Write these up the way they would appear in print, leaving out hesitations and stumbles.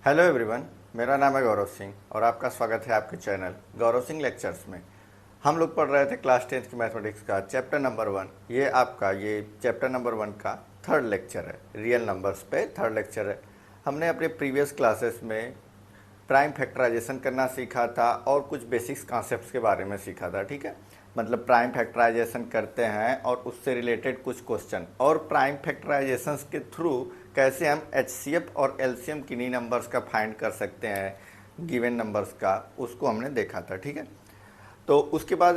Hello everyone, मेरा नाम है गौरव सिंह और आपका स्वागत है आपके चैनल गौरव सिंह लेक्चर्स में। हम लोग पढ़ रहे थे क्लास 10th की मैथमेटिक्स का चैप्टर नंबर 1। ये चैप्टर नंबर 1 का थर्ड लेक्चर है, रियल नंबर्स पे थर्ड लेक्चर है। हमने अपने प्रीवियस क्लासेस में प्राइम फैक्टराइजेशन करना सीखा था और कुछ बेसिक्स कॉन्सेप्ट्स के बारे में सीखा था। ठीक है, मतलब प्राइम फैक्टराइजेशन करते हैं और उससे रिलेटेड कुछ क्वेश्चन, और प्राइम फैक्टराइजेशन के थ्रू कैसे हम एचसीएफ और एलसीएम किन्हीं नंबर्स का फाइंड कर सकते हैं गिवन नंबर्स का, उसको हमने देखा था। ठीक है, तो उसके बाद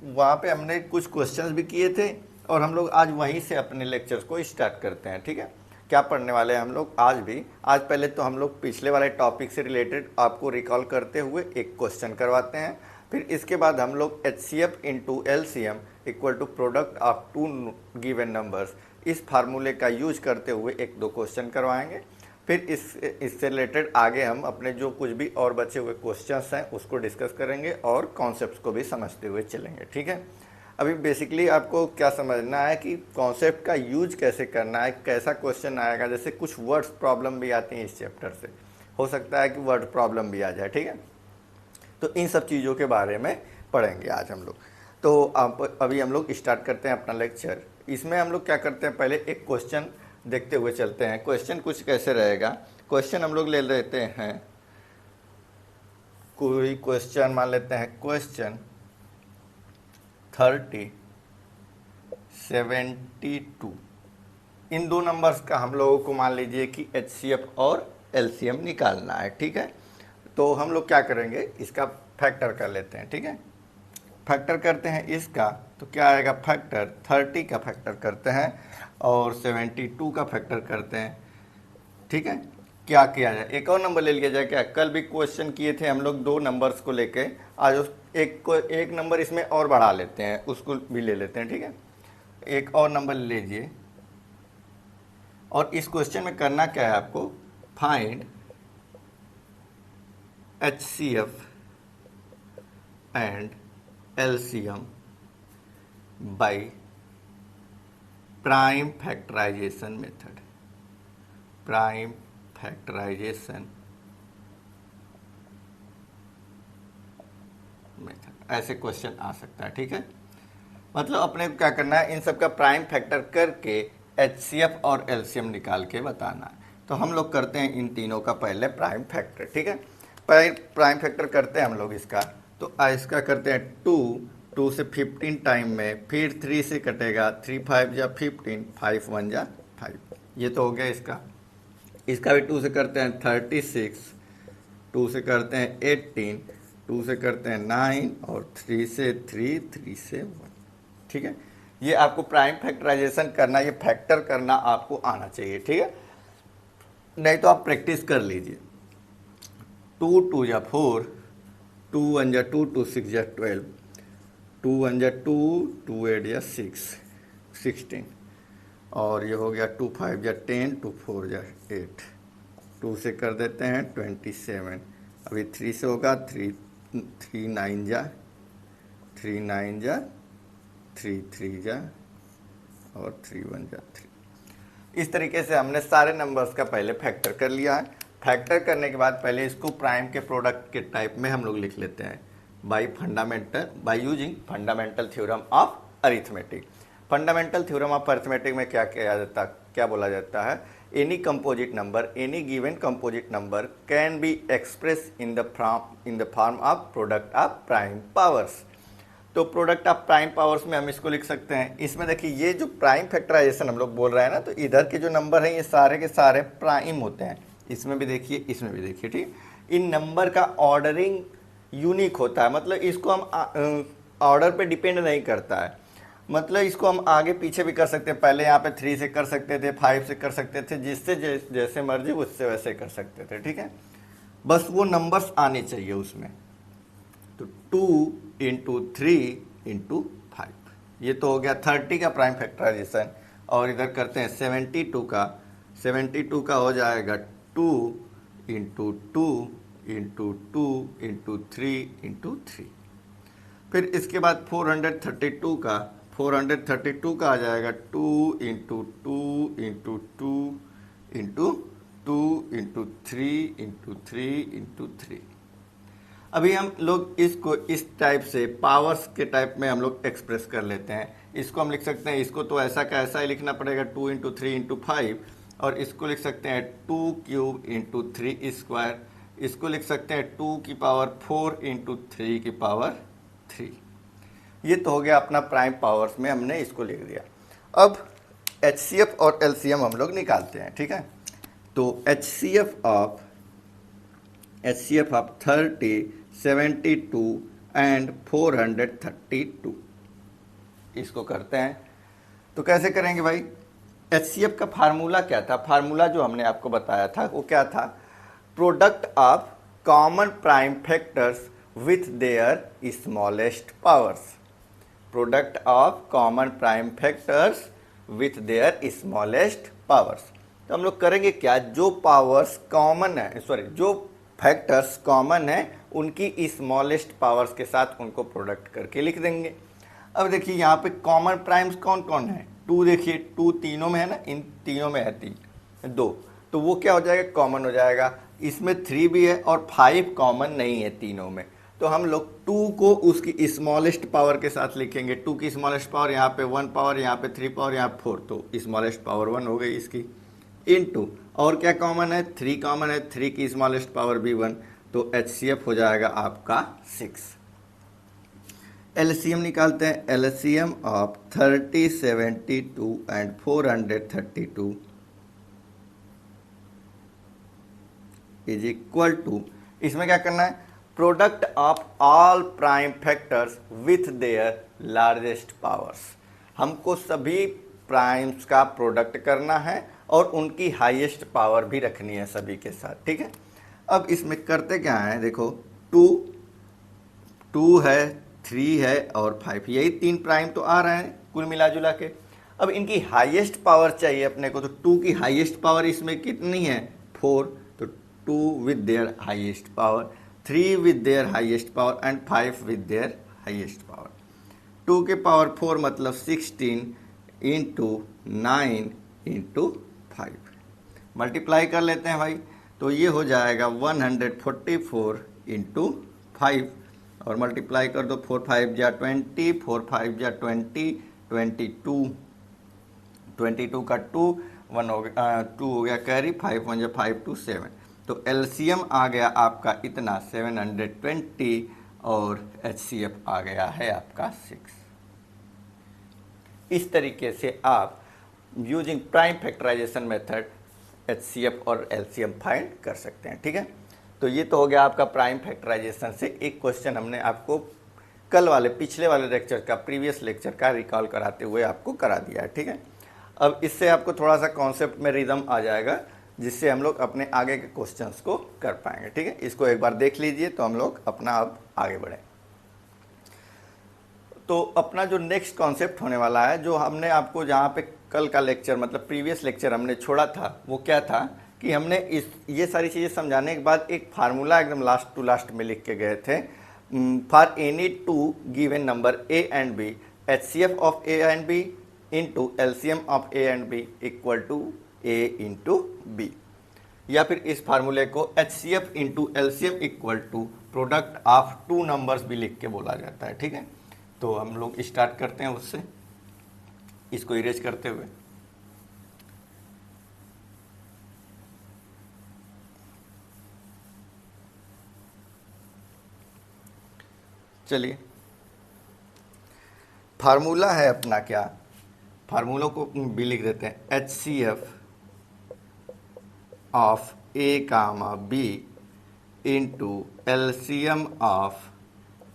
वहाँ पे हमने कुछ क्वेश्चंस भी किए थे और हम लोग आज वहीं से अपने लेक्चर्स को स्टार्ट करते हैं। ठीक है, क्या पढ़ने वाले हैं हम लोग आज भी। आज पहले तो हम लोग पिछले वाले टॉपिक से रिलेटेड आपको रिकॉल करते हुए एक क्वेश्चन करवाते हैं, फिर इसके बाद हम लोग H C F into L C M equal to product of two given numbers, इस फार्मूले का यूज करते हुए एक दो क्वेश्चन करवाएंगे। फिर इससे रिलेटेड आगे हम अपने जो कुछ भी और बचे हुए क्वेश्चंस हैं उसको डिस्कस करेंगे और कॉन्सेप्ट्स को भी समझते हुए चलेंगे। ठीक है, अभी बेसिकली आपको क्या समझना है कि कॉन्सेप्ट का यूज कैसे करना है, कैसा क्वेश्चन आएगा। जैसे कुछ वर्ड्स प्रॉब्लम भी आती हैं इस चैप्टर से, हो सकता है कि वर्ड प्रॉब्लम भी आ जाए। ठीक है, तो इन सब चीज़ों के बारे में पढ़ेंगे आज हम लोग। तो अभी हम लोग स्टार्ट करते हैं अपना लेक्चर। इसमें हम लोग क्या करते हैं, पहले एक क्वेश्चन देखते हुए चलते हैं। क्वेश्चन कुछ कैसे रहेगा, क्वेश्चन हम लोग ले लेते हैं, कोई क्वेश्चन मान लेते हैं क्वेश्चन 30, 72। इन दो नंबर्स का हम लोगों को मान लीजिए कि एचसीएफ और एलसीएम निकालना है। ठीक है, तो हम लोग क्या करेंगे, इसका फैक्टर कर लेते हैं। ठीक है, फैक्टर करते हैं इसका, तो क्या आएगा, फैक्टर 30 का फैक्टर करते हैं और 72 का फैक्टर करते हैं। ठीक है, क्या किया जाए, एक और नंबर ले लिया जाए क्या। कल भी क्वेश्चन किए थे हम लोग दो नंबर्स को लेके, आज उस एक नंबर इसमें और बढ़ा लेते हैं, उसको भी ले लेते हैं। ठीक है, एक और नंबर ले लीजिए। और इस क्वेश्चन में करना क्या है आपको, find HCF and LCM by prime factorization method. Prime factorization method, ऐसे क्वेश्चन आ सकता है। ठीक है, मतलब अपने को क्या करना है, इन सब का प्राइम फैक्टर करके एचसीएफ और एलसीएम निकाल के बताना है। तो हम लोग करते हैं इन तीनों का पहले प्राइम फैक्टर। ठीक है, प्राइम फैक्टर करते हैं हम लोग इसका, तो इसका करते हैं 2 से 15 टाइम में, फिर 3 से कटेगा, 3 5 जा 15, 5 1 जा 5, ये तो हो गया इसका। इसका भी 2 से करते हैं 36, 2 से करते हैं 18, 2 से करते हैं 9 और 3 से 1। ठीक है, ये आपको प्राइम फैक्टराइजेशन करना, ये फैक्टर करना आपको आना चाहिए। ठीक है, नहीं तो आप प्रैक्टिस कर लीजिए। 2 2 जा 4, 2 1 जा 2, 2 6 जा 12, 2 1 जा 2, 2 8 जा 6, 16, और ये हो गया 2 5 जा 10, 2 4 जा 8, 2 से कर देते हैं 27, अभी 3 से होगा 3 9 जा 3 9 जा 3 3 जा और 3 1 जा 3। इस तरीके से हमने सारे नंबर्स का पहले फैक्टर कर लिया है। फैक्टर करने के बाद पहले इसको प्राइम के प्रोडक्ट के टाइप में हम लोग लिख लेते हैं, by using fundamental theorem of arithmetic. Fundamental theorem of arithmetic में क्या बोला जाता है, any composite number, any given composite number can be express in the form of product of prime powers. तो प्रोडक्ट ऑफ प्राइम पावर्स में हम इसको लिख सकते हैं। इसमें देखिए, ये जो प्राइम फैक्टराइजेशन हम लोग बोल रहे हैं ना, तो इधर के जो नंबर हैं ये सारे के सारे प्राइम होते हैं। इसमें भी देखिए, इसमें भी देखिए। ठीक, इन नंबर का ऑर्डरिंग यूनिक होता है, मतलब इसको हम ऑर्डर पे डिपेंड नहीं करता है। मतलब इसको हम आगे पीछे भी कर सकते हैं, पहले यहाँ पे 3 से कर सकते थे, 5 से कर सकते थे, जिससे जैसे मर्जी उससे वैसे कर सकते थे। ठीक है, बस वो नंबर्स आने चाहिए उसमें। तो 2 इंटू 3 इंटू 5, ये तो हो गया 30 का प्राइम फैक्टराइजेशन। और इधर करते हैं 72 का हो जाएगा 2 इंटू 2 इंटू 2 इंटू 3 इंटू 3। फिर इसके बाद 432 का आ जाएगा 2 इंटू 2 इंटू 2 इंटू 2 × 3 × 3 अभी हम लोग इसको इस टाइप से पावर्स के टाइप में हम लोग एक्सप्रेस कर लेते हैं। इसको हम लिख सकते हैं, इसको तो ऐसा का ऐसा ही लिखना पड़ेगा 2 × 3 × 5, और इसको लिख सकते हैं 2³ × 3²। इसको लिख सकते हैं 2⁴ × 3⁻3। ये तो हो गया अपना प्राइम पावर्स में, हमने इसको लिख दिया। अब HCF और LCM हम लोग निकालते हैं, ठीक है। तो HCF ऑफ 30, 72 एंड 432, इसको करते हैं। तो कैसे करेंगे भाई? HCF का फार्मूला क्या था? फार्मूला जो हमने आपको बताया था वो क्या था? Product of common prime factors with their smallest powers. Product of common prime factors with their smallest powers. तो हम लोग करेंगे क्या? जो पावर्स कॉमन है, जो फैक्टर्स कॉमन है उनकी स्मॉलेस्ट पावर्स के साथ उनको प्रोडक्ट करके लिख देंगे। अब देखिए यहाँ पे कॉमन प्राइम्स कौन कौन है? 2, देखिए 2 तीनों में है ना, इन तीनों में है 2, तो वो क्या हो जाएगा? कॉमन हो जाएगा। इसमें 3 भी है और 5 कॉमन नहीं है तीनों में, तो हम लोग 2 को उसकी स्मॉलेस्ट पावर के साथ लिखेंगे। 2 की स्मॉलेस्ट पावर यहाँ पे 1 पावर, यहाँ पे 3 पावर, यहाँ 4, तो स्मॉलेस्ट पावर 1 हो गई इसकी, इनटू और क्या कॉमन है? 3 कॉमन है, 3 की स्मॉलेस्ट पावर भी 1, तो HCF हो जाएगा आपका 6। LCM निकालते हैं। LCM of 30, 72 and 432 is equal to, इसमें क्या करना है? Product of all prime factors with their largest powers. हमको सभी प्राइम्स का प्रोडक्ट करना है और उनकी हाईएस्ट पावर भी रखनी है सभी के साथ, ठीक है। अब इसमें करते क्या है? देखो 2 है, 3 है और 5, यही 3 प्राइम तो आ रहे हैं कुल मिला जुला के। अब इनकी हाईएस्ट पावर चाहिए अपने को, तो 2 की हाईएस्ट पावर इसमें कितनी है? 4, तो 2 with their highest power, 3 with their highest power and 5 with their highest power. 2 के पावर 4 मतलब 16 × 9 × 5, मल्टीप्लाई कर लेते हैं भाई, तो ये हो जाएगा 144 × 5, और मल्टीप्लाई कर दो, 4 5 जा 20, 4 5 जा 20, 22 का 2, 1 हो गया 2 हो गया कैरी, 5 1 जा 5 2 7, तो LCM आ गया आपका इतना 720 और HCF आ गया है आपका 6। इस तरीके से आप using prime factorization method HCF और LCM फाइंड कर सकते हैं, ठीक है। तो ये तो हो गया आपका प्राइम फैक्टराइजेशन से एक क्वेश्चन हमने आपको कल वाले पिछले वाले लेक्चर का, प्रीवियस लेक्चर का रिकॉल कराते हुए आपको करा दिया है, ठीक है। अब इससे आपको थोड़ा सा कॉन्सेप्ट में रिदम आ जाएगा, जिससे हम लोग अपने आगे के क्वेश्चंस को कर पाएंगे, ठीक है। इसको एक बार देख लीजिए तो हम लोग अपना अब आगे बढ़ें। तो अपना जो नेक्स्ट कॉन्सेप्ट होने वाला है, जो हमने आपको जहाँ पे कल का लेक्चर मतलब प्रीवियस लेक्चर हमने छोड़ा था, वो क्या था कि हमने ये सारी चीज़ें समझाने के बाद एक फार्मूला एकदम लास्ट टू लास्ट में लिख के गए थे। For any 2 given number A and B, HCF of A and B into LCM of A and B equal to A into B, या फिर इस फार्मूले को HCF into LCM equal to product of 2 numbers भी लिख के बोला जाता है, ठीक है। तो हम लोग स्टार्ट करते हैं उससे, इसको इरेज करते हुए। चलिए, फार्मूला है अपना क्या, फार्मूलों को भी लिख देते हैं। HCF of A comma B into LCM of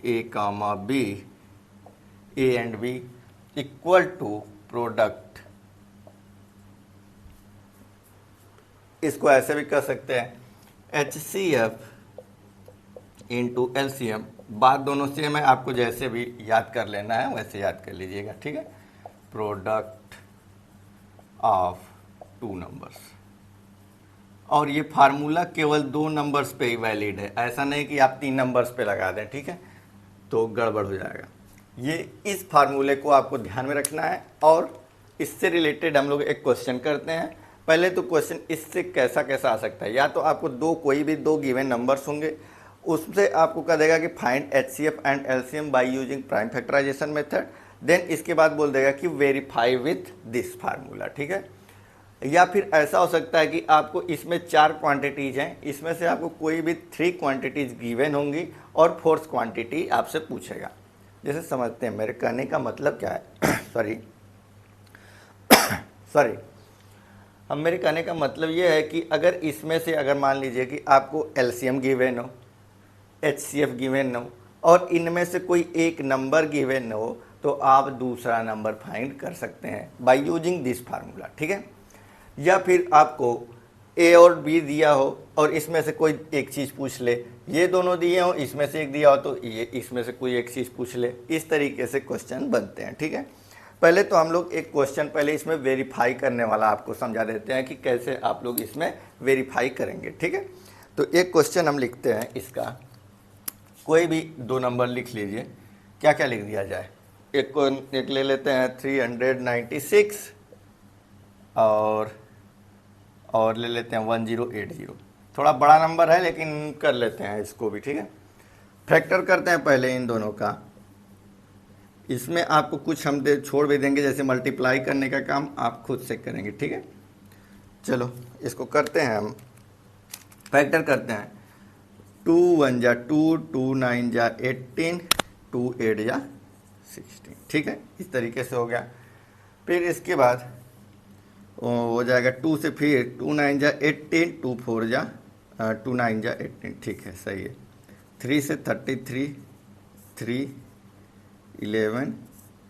A comma B, A and B equal to product, इसको ऐसे भी कर सकते हैं HCF इंटू LCM, बात दोनों सेम है, आपको जैसे भी याद कर लेना है वैसे याद कर लीजिएगा, ठीक है। प्रोडक्ट ऑफ 2 नंबर्स, और ये फार्मूला केवल 2 नंबर्स पे ही वैलिड है, ऐसा नहीं कि आप 3 नंबर्स पे लगा दें, ठीक है, तो गड़बड़ हो जाएगा। ये इस फार्मूले को आपको ध्यान में रखना है। और इससे रिलेटेड हम लोग एक क्वेश्चन करते हैं, पहले तो क्वेश्चन इससे कैसा कैसा आ सकता है, या तो आपको कोई भी दो गिवन नंबर्स होंगे, उससे आपको कह देगा कि find HCF and LCM by using prime factorization method, then इसके बाद बोल देगा कि वेरीफाई विथ दिस फार्मूला, ठीक है। या फिर ऐसा हो सकता है कि आपको इसमें 4 क्वांटिटीज हैं, इसमें से आपको कोई भी 3 क्वांटिटीज गिवन होंगी और 4th क्वांटिटी आपसे पूछेगा। जैसे समझते हैं मेरे कहने का मतलब क्या है सॉरी अब मेरे कहने का मतलब ये है कि अगर इसमें से अगर मान लीजिए कि आपको एलसीएम गिवन हो, एचसीएफ गिवन हो और इनमें से कोई एक नंबर गिवन हो, तो आप दूसरा नंबर फाइंड कर सकते हैं बाय यूजिंग दिस फार्मूला, ठीक है। या फिर आपको ए और बी दिया हो और इसमें से कोई एक चीज़ पूछ ले, ये दोनों दिए हो, इसमें से एक दिया हो तो ये इसमें से कोई एक चीज़ पूछ ले, इस तरीके से क्वेश्चन बनते हैं, ठीक है। पहले तो हम लोग एक क्वेश्चन पहले इसमें वेरीफाई करने वाला आपको समझा देते हैं कि कैसे आप लोग इसमें वेरीफाई करेंगे, ठीक है। तो एक क्वेश्चन हम लिखते हैं, इसका कोई भी 2 नंबर लिख लीजिए, क्या क्या लिख दिया जाए। एक ले लेते हैं 396 और ले लेते हैं 1080। थोड़ा बड़ा नंबर है लेकिन कर लेते हैं इसको भी, ठीक है। फैक्टर करते हैं पहले इन दोनों का। इसमें आपको कुछ हम छोड़ भी देंगे, जैसे मल्टीप्लाई करने का काम आप खुद से करेंगे, ठीक है। चलो इसको करते हैं, हम फैक्टर करते हैं। 2 1 जा 2, 2 9 जा 18, 2 8 जा 16, ठीक है। इस तरीके से हो गया। फिर इसके बाद हो जाएगा 2 से, फिर 2 9 जा 18, 2 4 जा 2 9 जा 18, ठीक है, सही है। 3 से 33, 3 11,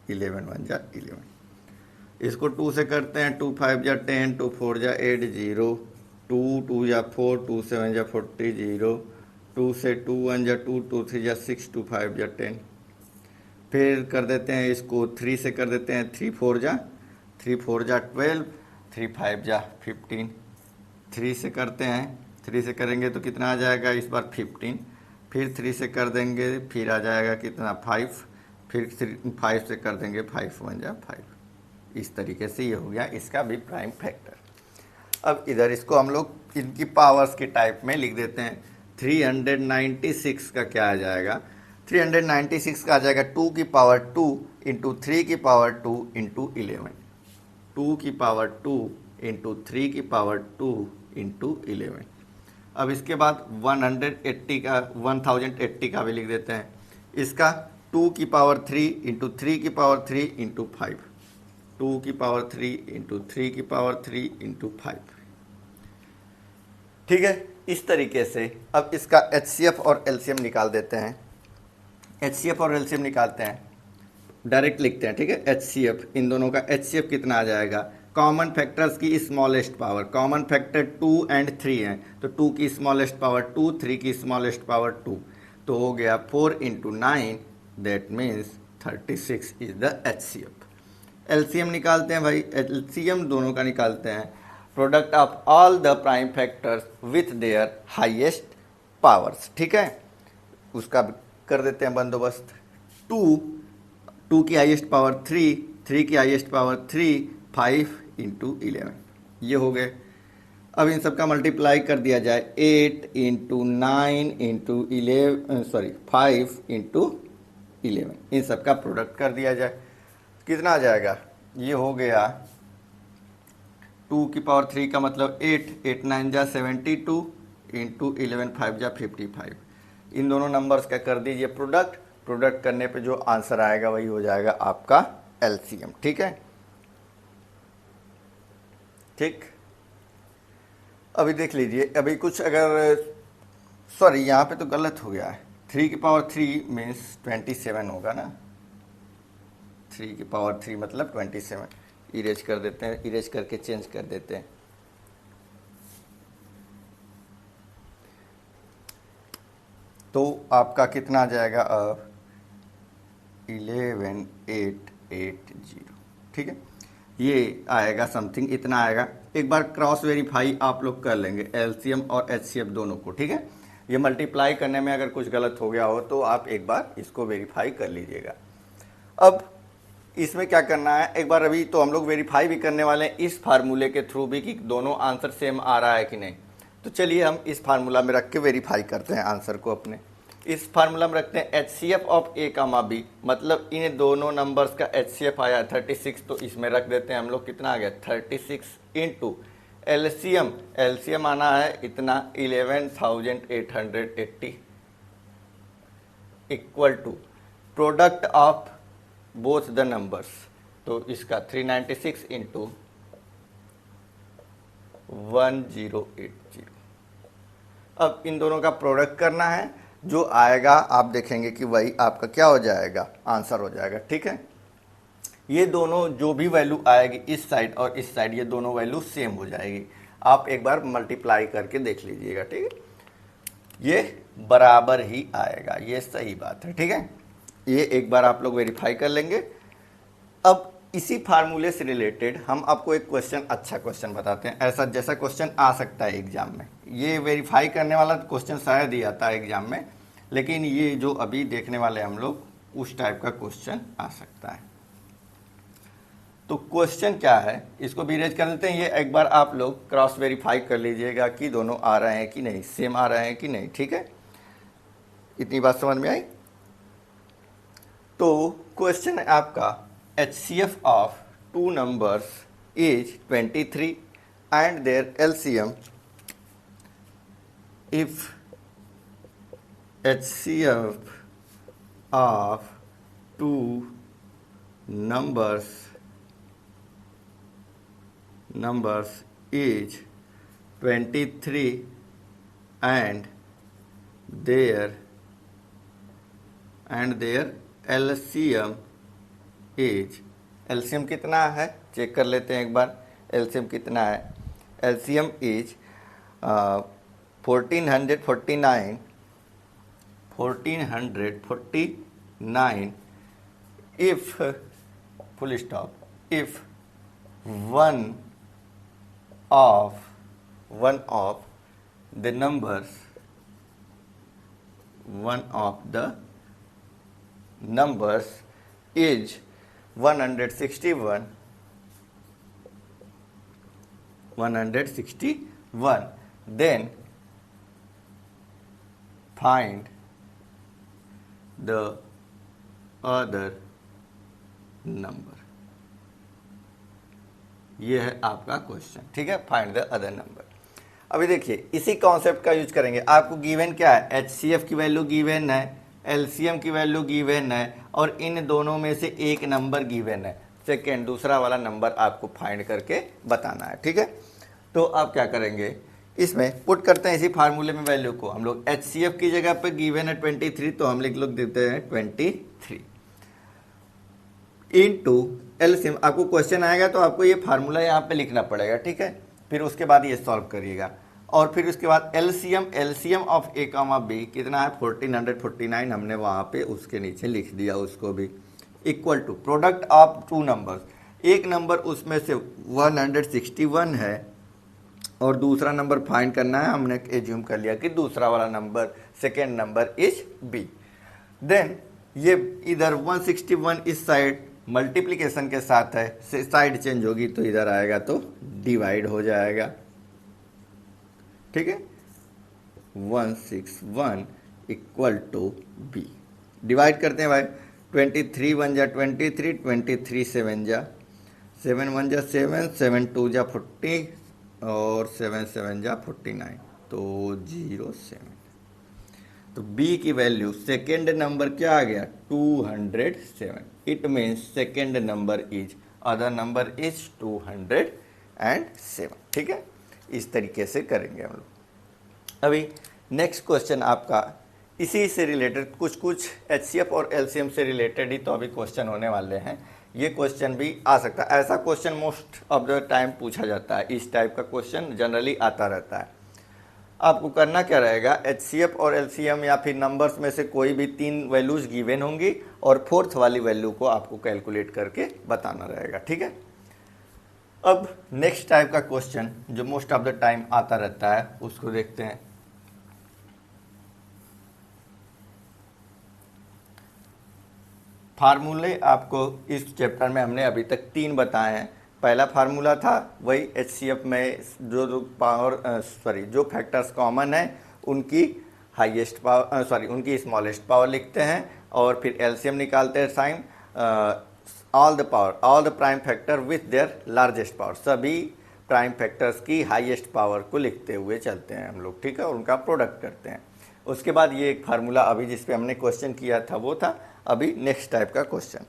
11 1 जा 11। इसको 2 से करते हैं, 2 5 जा 10, 2 4 जा 8 0, 2 2 जा 4, 2 7 जा 40 0, 2 से 2 1 जा 2, 2 3 जा 6, 2 5 जा 10। फिर कर देते हैं इसको 3 से कर देते हैं, 3 4 जा 12, 3 5 जा 15। 3 से करते हैं, 3 से करेंगे तो कितना आ जाएगा इस बार 15। फिर 3 से कर देंगे, फिर आ जाएगा कितना 5। फिर 5 से कर देंगे, 5 1 जा 5। इस तरीके से ये हो गया इसका भी प्राइम फैक्टर। अब इधर इसको हम लोग इनकी पावर्स के टाइप में लिख देते हैं। 396 का क्या आ जाएगा, 396 का आ जाएगा 2 की पावर 2 इंटू 3 की पावर 2 इंटू 11। 2 की पावर 2 इंटू 3 की पावर 2 इंटू 11। अब इसके बाद 1080 का भी लिख देते हैं। इसका 2 की पावर 3 इंटू 3 की पावर 3 इंटू 5, 2 की पावर 3 इंटू 3 की पावर 3 इंटू 5, ठीक है। इस तरीके से अब इसका एचसीएफ और एलसीएम निकाल देते हैं। एचसीएफ और एलसीएम निकालते हैं, डायरेक्ट लिखते हैं, ठीक है। एचसीएफ, इन दोनों का एचसीएफ कितना आ जाएगा, कॉमन फैक्टर्स की स्मॉलेस्ट पावर, कॉमन फैक्टर 2 और 3 हैं, तो 2 की स्मॉलेस्ट पावर 2, 3 की स्मॉलेस्ट पावर 2, तो हो गया 4 into 9, that means 36 is the HCF. LCM निकालते हैं भाई, एलसीएम दोनों का निकालते हैं, product of all the prime factors with there highest powers, ठीक है। उसका कर देते हैं बंदोबस्त। 2 की हाईएस्ट पावर 3, 3 की हाईएस्ट पावर 3, 5 इंटू 11, ये हो गए। अब इन सब का मल्टीप्लाई कर दिया जाए, 8 इंटू 9 इंटू 5 इंटू 11, इन सब का प्रोडक्ट कर दिया जाए, कितना आ जाएगा, ये हो गया 2 की पावर 3 का मतलब 8, 8 9 जा 72 इंटू 11 5 जा 55। इन दोनों नंबर्स का कर दीजिए प्रोडक्ट, प्रोडक्ट करने पे जो आंसर आएगा वही हो जाएगा आपका एलसीएम, ठीक है। ठीक, अभी देख लीजिए, अभी कुछ अगर सॉरी यहाँ पे तो गलत हो गया है, 3 की पावर 3 मीन्स 27 होगा ना, 3 की पावर 3 मतलब 27। इरेज कर देते हैं, इरेज करके चेंज कर देते हैं। तो आपका कितना आ जाएगा अब 11880, ठीक है। ये आएगा समथिंग, इतना आएगा। एक बार क्रॉस वेरीफाई आप लोग कर लेंगे एलसीएम और एचसीएफ दोनों को, ठीक है। ये मल्टीप्लाई करने में अगर कुछ गलत हो गया हो तो आप एक बार इसको वेरीफाई कर लीजिएगा। अब इसमें क्या करना है, एक बार अभी तो हम लोग वेरीफाई भी करने वाले हैं इस फार्मूले के थ्रू भी कि दोनों आंसर सेम आ रहा है कि नहीं। तो चलिए हम इस फार्मूला में रख के वेरीफाई करते हैं आंसर को अपने। इस फार्मूला में रखते हैं HCF of A comma B, मतलब इन दोनों नंबर्स का HCF आया 36, तो इसमें रख देते हैं हम लोग, कितना आ गया 36 इंटू एलसीएम, एलसीएम आना है इतना 11,880 equal to product of both the numbers, तो इसका 396 इंटू 1080। अब इन दोनों का प्रोडक्ट करना है, जो आएगा आप देखेंगे कि वही आपका क्या हो जाएगा, आंसर हो जाएगा। ठीक है, ये दोनों जो भी वैल्यू आएगी इस साइड और इस साइड, ये दोनों वैल्यू सेम हो जाएगी। आप एक बार मल्टीप्लाई करके देख लीजिएगा। ठीक है, ये बराबर ही आएगा, ये सही बात है। ठीक है, ये एक बार आप लोग वेरीफाई कर लेंगे। अब इसी फार्मूले से रिलेटेड हम आपको एक क्वेश्चन, अच्छा क्वेश्चन बताते हैं, ऐसा जैसा क्वेश्चन आ सकता है एग्जाम में। ये वेरीफाई करने वाला क्वेश्चन शायद ही आता है एग्जाम में, लेकिन ये जो अभी देखने वाले हम लोग, उस टाइप का क्वेश्चन आ सकता है। तो क्वेश्चन क्या है, इसको भी रेज कर देते हैं। ये एक बार आप लोग क्रॉस वेरीफाई कर लीजिएगा कि दोनों आ रहे हैं कि नहीं, सेम आ रहे हैं कि नहीं। ठीक है, इतनी बात समझ में आई। तो क्वेश्चन है आपका, HCF of two numbers is 23 and their LCM, if HCF of two numbers is 23 and their LCM is, LCM कितना है चेक कर लेते हैं एक बार। एलसीएम कितना है, LCM is 1449 if full stop, if one of the numbers is 161, then find the other number। ये है आपका क्वेश्चन। ठीक है, फाइंड द अदर नंबर। अभी देखिए इसी कॉन्सेप्ट का यूज करेंगे। आपको गिवन क्या है, HCF की वैल्यू गिवन है, LCM की वैल्यू गिवन है, और इन दोनों में से एक नंबर गिवन है, सेकेंड दूसरा वाला नंबर आपको फाइंड करके बताना है। ठीक है, तो आप क्या करेंगे, इसमें पुट करते हैं इसी फार्मूले में वैल्यू को। हम लोग HCF की जगह पे गिवन है 23, तो हम लोग देते हैं 23 इंटू LCM। आपको क्वेश्चन आएगा तो आपको ये फार्मूला यहाँ पे लिखना पड़ेगा। ठीक है, फिर उसके बाद ये सॉल्व करिएगा, और फिर उसके बाद LCM of A comma B कितना है 1449, हमने वहाँ पे उसके नीचे लिख दिया उसको भी, equal to product of two numbers, एक नंबर उसमें से 161 है और दूसरा नंबर फाइंड करना है। हमने एज्यूम कर लिया कि दूसरा वाला number, second number is B। Then ये इधर 161 इस साइड मल्टीप्लिकेशन के साथ है, साइड चेंज होगी तो इधर आएगा तो डिवाइड हो जाएगा। ठीक है, 161 इक्वल टू B, डिवाइड करते हैं भाई, 23 1 जा 23, 23 7 जा 7, 1 जा 7, 7 2 जा 40 और 7 7 जा 49, तो 07। तो B की वैल्यू सेकेंड नंबर क्या आ गया 207। It means second number is, other number is 207। ठीक है, इस तरीके से करेंगे हम लोग। अभी नेक्स्ट क्वेश्चन आपका इसी से रिलेटेड, कुछ HCF और LCM से रिलेटेड ही तो अभी क्वेश्चन होने वाले हैं। ये क्वेश्चन भी आ सकता है, ऐसा question most of the time पूछा जाता है, इस टाइप का क्वेश्चन जनरली आता रहता है। आपको करना क्या रहेगा, HCF और LCM या फिर नंबर्स में से कोई भी 3 वैल्यूज गिवन होंगी और फोर्थ वाली वैल्यू को आपको कैलकुलेट करके बताना रहेगा। ठीक है, अब नेक्स्ट टाइप का क्वेश्चन जो मोस्ट ऑफ द टाइम आता रहता है उसको देखते हैं। फार्मूले आपको इस चैप्टर में हमने अभी तक 3 बताए हैं। पहला फार्मूला था वही HCF में जो फैक्टर्स कॉमन है उनकी हाईएस्ट पावर उनकी स्मॉलेस्ट पावर लिखते हैं, और फिर LCM निकालते हैं sign all the prime factor with their largest power, सभी प्राइम फैक्टर्स की हाईएस्ट पावर को लिखते हुए चलते हैं हम लोग, ठीक है, और उनका प्रोडक्ट करते हैं। उसके बाद ये एक फार्मूला अभी जिस पे हमने क्वेश्चन किया था वो था। अभी नेक्स्ट टाइप का क्वेश्चन।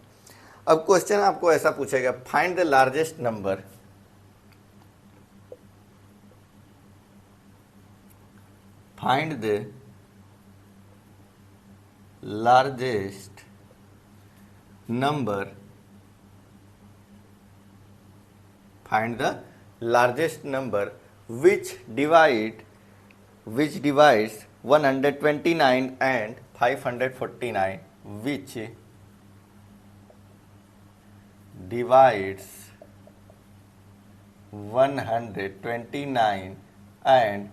अब क्वेश्चन आपको ऐसा पूछेगा, find the largest number find the largest number which divides 129 and 549, which divides 129 and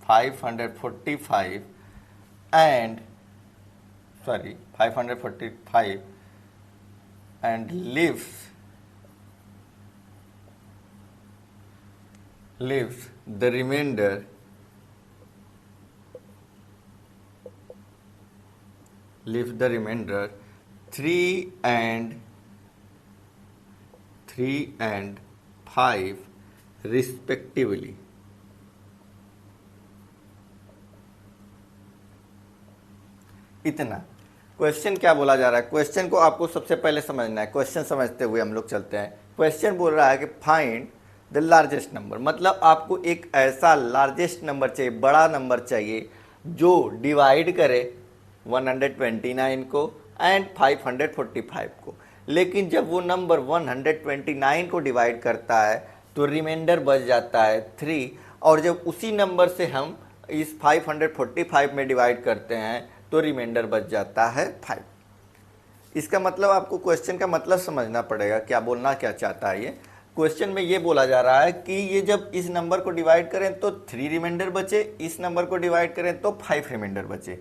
545 and leaves the remainder 3 and 5 respectively। इतना क्वेश्चन क्या बोला जा रहा है, क्वेश्चन को आपको सबसे पहले समझना है। क्वेश्चन समझते हुए हम लोग चलते हैं। क्वेश्चन बोल रहा है कि फाइंड द लार्जेस्ट नंबर, मतलब आपको एक ऐसा लार्जेस्ट नंबर चाहिए, बड़ा नंबर चाहिए जो डिवाइड करे 129 को एंड 545 को। लेकिन जब वो नंबर 129 को डिवाइड करता है तो रिमाइंडर बच जाता है 3, और जब उसी नंबर से हम इस 545 में डिवाइड करते हैं तो रिमाइंडर बच जाता है 5। इसका मतलब आपको क्वेश्चन का मतलब समझना पड़ेगा, क्या बोलना क्या चाहता है ये। क्वेश्चन में ये बोला जा रहा है कि ये जब इस नंबर को डिवाइड करें तो 3 रिमाइंडर बचे, इस नंबर को डिवाइड करें तो 5 रिमाइंडर बचे।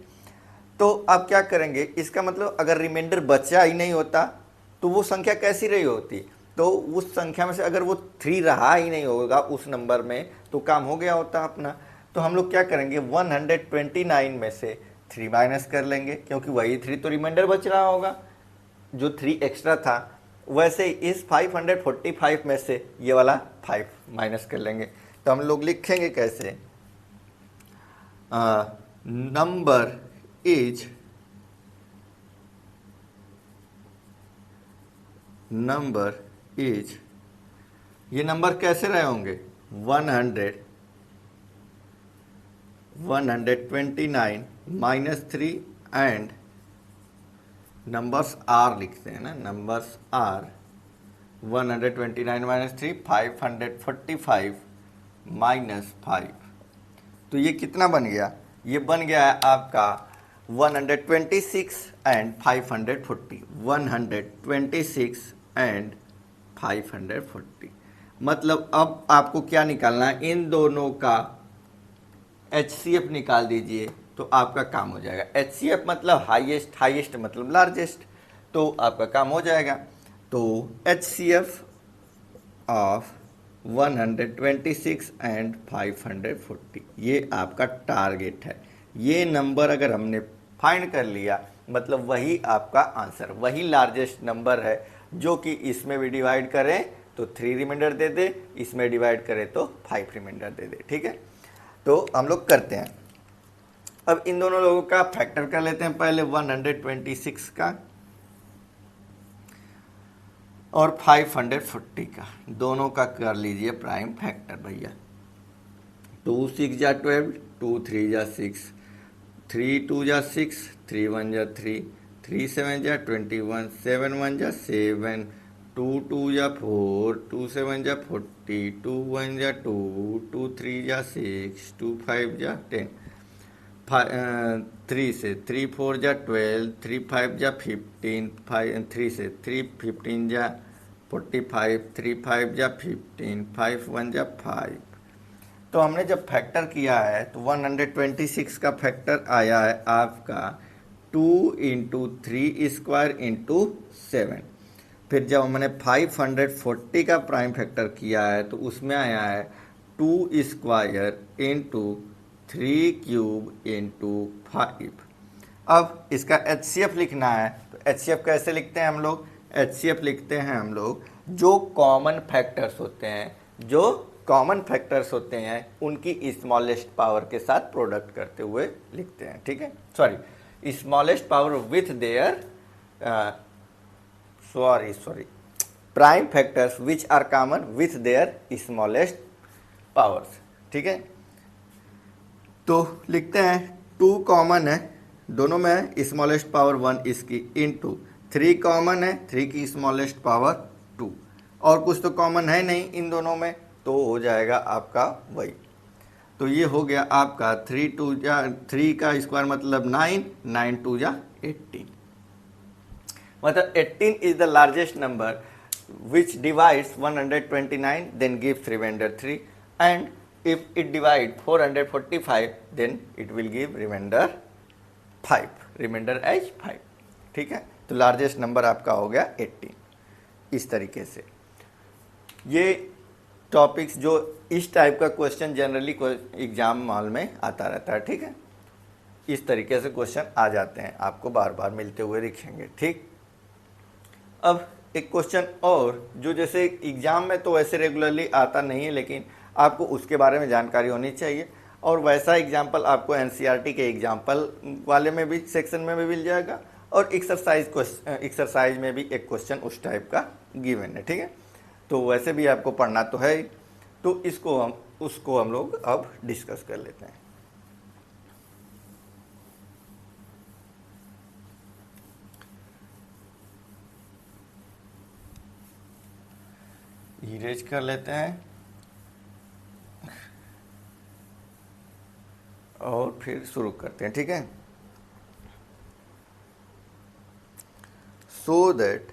तो आप क्या करेंगे, इसका मतलब अगर रिमाइंडर बचा ही नहीं होता तो वो संख्या कैसी रही होती, तो उस संख्या में से अगर वो 3 रहा ही नहीं होगा उस नंबर में तो काम हो गया होता अपना। तो हम लोग क्या करेंगे, 129 में से 3 माइनस कर लेंगे, क्योंकि वही 3 तो रिमाइंडर बच रहा होगा जो 3 एक्स्ट्रा था। वैसे इस 545 में से ये वाला 5 माइनस कर लेंगे। तो हम लोग लिखेंगे कैसे, नंबर इज ये नंबर कैसे रहे होंगे, 129 माइनस 3 एंड नंबर्स आर लिखते हैं ना, नंबर्स आर 129 माइनस 3 545 माइनस 5। तो ये कितना बन गया, ये बन गया है आपका 126 एंड 540, 126 एंड 540। मतलब अब आपको क्या निकालना है, इन दोनों का HCF निकाल दीजिए तो आपका काम हो जाएगा। HCF मतलब हाईएस्ट, हाईएस्ट मतलब लार्जेस्ट, तो आपका काम हो जाएगा। तो HCF ऑफ 126 एंड 540 ये आपका टारगेट है। ये नंबर अगर हमने फाइंड कर लिया मतलब वही आपका आंसर, वही लार्जेस्ट नंबर है जो कि इसमें भी डिवाइड करें तो 3 रिमाइंडर दे दे, इसमें डिवाइड करें तो 5 रिमाइंडर दे दे, ठीक है। तो हम लोग करते हैं। अब इन दोनों लोगों का फैक्टर कर लेते हैं, पहले 126 का और 540 का, दोनों का कर लीजिए प्राइम फैक्टर भैया। 2 6 जा 12, 2 3 जा 6, 3 2 जा 6, 3 1 जा 3, 3 7 जा 21, 7 1 जा 7, 2 2 जा 4, 2 7 जा 40, 2 1 जा 2, 2 3 जा 6, 2 5 जा 10, 3 से 3 4 जा 12, 3 5 जा 15, 3 से 3 15 जा 45, 3 5 जा 15, 5 1 जा 5, तो हमने जब फैक्टर किया है तो 126 का फैक्टर आया है आपका 2 इंटू 3² इंटू 7। फिर जब हमने 540 का प्राइम फैक्टर किया है तो उसमें आया है 2² इंटू 3³ इंटू 5। अब इसका HCF लिखना है तो HCF कैसे लिखते हैं हम लोग? HCF लिखते हैं हम लोग जो कॉमन फैक्टर्स होते हैं उनकी स्मॉलेस्ट पावर के साथ प्रोडक्ट करते हुए लिखते हैं, ठीक है। Sorry, smallest power with their prime factors which are common with their smallest powers, ठीक है। तो लिखते हैं 2 कॉमन है, दोनों में है स्मॉलेस्ट पावर 1 इसकी, इंटू 3 कॉमन है, 3 की स्मॉलेस्ट पावर 2, और कुछ तो कॉमन है नहीं इन दोनों में, तो हो जाएगा आपका वही। तो ये हो गया आपका 3 का स्क्वायर मतलब 9, 9 2 जा 18, मतलब 18 is the largest number which divides 129 then gives remainder 3, and if it divide 445 then it will give remainder 5, remainder as 5, ठीक है। तो लार्जेस्ट नंबर आपका हो गया 18। इस तरीके से ये टॉपिक्स जो इस टाइप का क्वेश्चन जनरली एग्जाम हॉल में आता रहता है, ठीक है। इस तरीके से क्वेश्चन आ जाते हैं, आपको बार बार मिलते हुए दिखेंगे, ठीक। अब एक क्वेश्चन और जो जैसे एग्जाम में तो वैसे रेगुलरली आता नहीं है, लेकिन आपको उसके बारे में जानकारी होनी चाहिए, और वैसा एग्जाम्पल आपको NCERT के एग्जाम्पल वाले में भी सेक्शन में भी मिल जाएगा, और एक्सरसाइज में भी एक क्वेश्चन उस टाइप का गिवन है, ठीक है। तो वैसे भी आपको पढ़ना तो है ही, तो उसको हम लोग अब डिस्कस कर लेते हैं। इरेज कर लेते हैं और फिर शुरू करते हैं, ठीक है। So that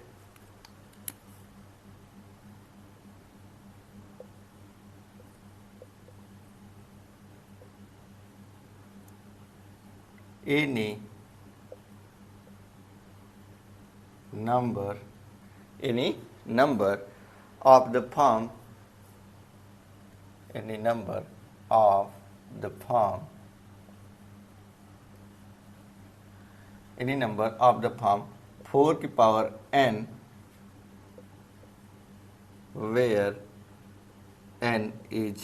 any number of the form any number of the form 4 की power n where n is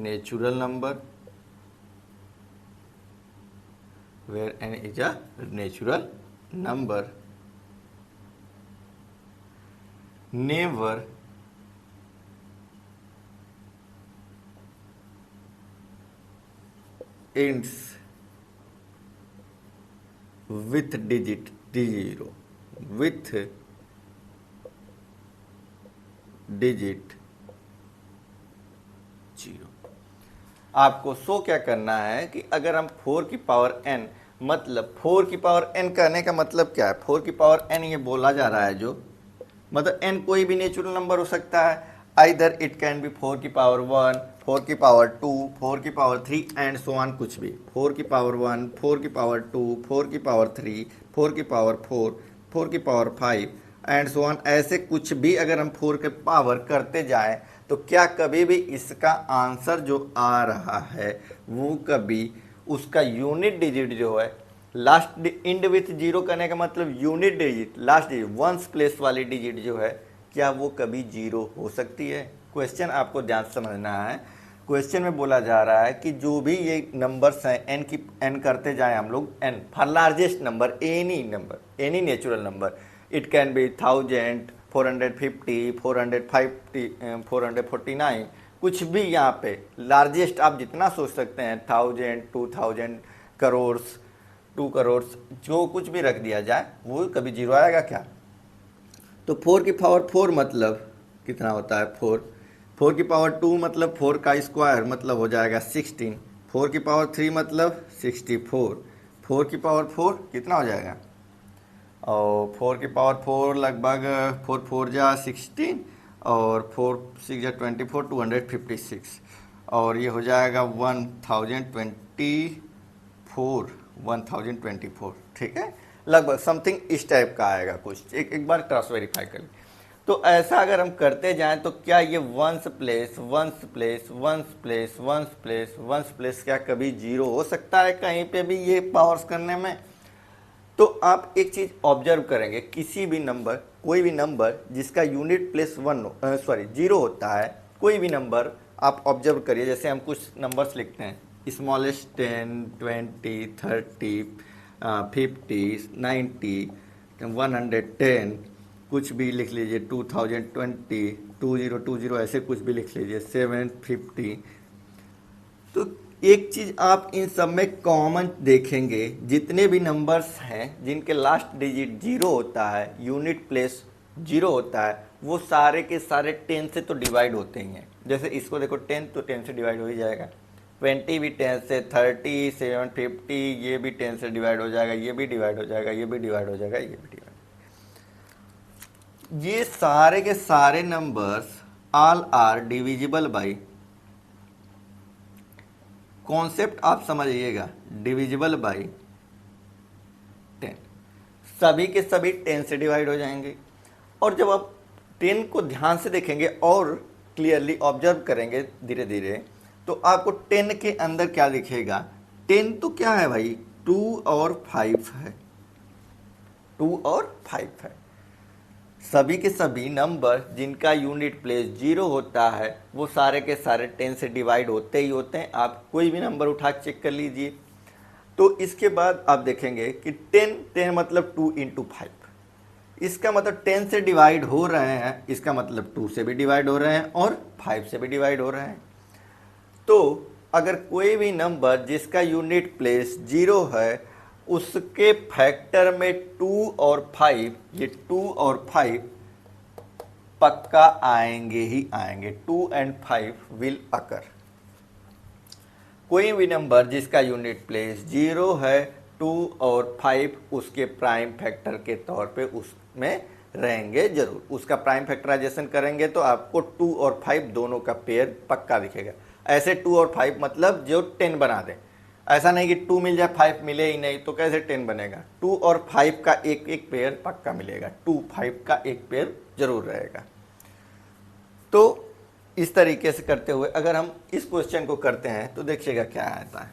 natural number never ends with digit 0 आपको सो क्या करना है कि अगर हम 4 की पावर n, मतलब 4 की पावर n कहने का मतलब क्या है? 4 की पावर n ये बोला जा रहा है जो, मतलब n कोई भी नेचुरल नंबर हो सकता है, आइदर इट कैन बी 4 की पावर 1, 4 की पावर 2, 4 की पावर 3 एंड सो ऑन, कुछ भी 4 की पावर 1, 4 की पावर 2, 4 की पावर 3, 4 की पावर 4, 4 की पावर 5 एंड सो ऑन। ऐसे कुछ भी अगर हम 4 के पावर करते जाएं तो क्या कभी भी इसका आंसर जो आ रहा है वो कभी उसका यूनिट डिजिट जो है लास्ट इंड विथ 0 करने का मतलब unit digit last digit ones place वाली डिजिट जो है क्या वो कभी 0 हो सकती है? क्वेश्चन आपको ध्यान से समझना है। क्वेश्चन में बोला जा रहा है कि जो भी ये नंबर्स हैं n करते जाएं हम लोग n for largest number any natural number, it can be 1000, 450, 450, 449, कुछ भी यहाँ पे लार्जेस्ट आप जितना सोच सकते हैं 1000, 2000, करोर्स, 2 करोड़, जो कुछ भी रख दिया जाए वो कभी 0 आएगा क्या? तो 4 की पावर 4 मतलब कितना होता है 4 की पावर 2 मतलब 4 का स्क्वायर मतलब हो जाएगा 16, 4 की पावर 3 मतलब 64, 4 की पावर 4 कितना हो जाएगा? और 4 की पावर 4 लगभग 4 4 जा 16 और 4 6 जा 24, 256, और ये हो जाएगा 1024, ठीक है, लगभग समथिंग इस टाइप का आएगा कुछ। एक बार क्रॉस वेरीफाई कर लें। तो ऐसा अगर हम करते जाएं तो क्या ये ones place ones place ones place ones place ones place क्या कभी जीरो हो सकता है कहीं पे भी ये पावर्स करने में? तो आप एक चीज ऑब्जर्व करेंगे, किसी भी नंबर, कोई भी नंबर जिसका यूनिट प्लेस जीरो होता है, कोई भी नंबर आप ऑब्जर्व करिए। जैसे हम कुछ नंबर्स लिखते हैं, स्मॉलेस्ट 10, 20, 30, 50, 90, 110, कुछ भी लिख लीजिए, 2020, 2020, ऐसे कुछ भी लिख लीजिए, 750। तो एक चीज आप इन सब में कॉमन देखेंगे, जितने भी नंबर्स हैं जिनके लास्ट डिजिट जीरो होता है, यूनिट प्लेस जीरो होता है, वो सारे के सारे 10 से तो डिवाइड होते ही हैं। जैसे इसको देखो 10 तो 10 से डिवाइड हो ही जाएगा, 20 भी 10 से, 30, 750 ये भी 10 से डिवाइड हो जाएगा, ये भी डिवाइड हो जाएगा, ये भी डिवाइड हो जाएगा, ये भी डिवाइड। ये सारे के सारे numbers all are divisible by, concept आप समझिएगा, डिविजिबल बाई 10, सभी के सभी 10 से डिवाइड हो जाएंगे। और जब आप 10 को ध्यान से देखेंगे और क्लियरली ऑब्जर्व करेंगे धीरे धीरे, तो आपको 10 के अंदर क्या दिखेगा? 10 तो क्या है भाई, 2 और 5 है, 2 और 5 है। सभी के सभी नंबर जिनका यूनिट प्लेस जीरो होता है वो सारे के सारे 10 से डिवाइड होते ही होते हैं। आप कोई भी नंबर उठा चेक कर लीजिए। तो इसके बाद आप देखेंगे कि 10 मतलब 2 इंटू 5, इसका मतलब 10 से डिवाइड हो रहे हैं, इसका मतलब 2 से भी डिवाइड हो रहे हैं और 5 से भी डिवाइड हो रहे हैं। तो अगर कोई भी नंबर जिसका यूनिट प्लेस जीरो है, उसके फैक्टर में 2 और 5, ये 2 और 5 पक्का आएंगे ही आएंगे, 2 एंड 5 विल अकर। कोई भी नंबर जिसका यूनिट प्लेस जीरो है, 2 और 5 उसके प्राइम फैक्टर के तौर पे उसमें रहेंगे जरूर। उसका प्राइम फैक्टराइजेशन करेंगे तो आपको 2 और 5 दोनों का पेयर पक्का दिखेगा। ऐसे 2 और 5 मतलब जो 10 बना दे, ऐसा नहीं कि 2 मिल जाए 5 मिले ही नहीं, तो कैसे 10 बनेगा? 2 और 5 का एक एक पेयर पक्का मिलेगा, 2, 5 का एक पेयर जरूर रहेगा। तो इस तरीके से करते हुए अगर हम इस क्वेश्चन को करते हैं तो देखिएगा क्या आता है।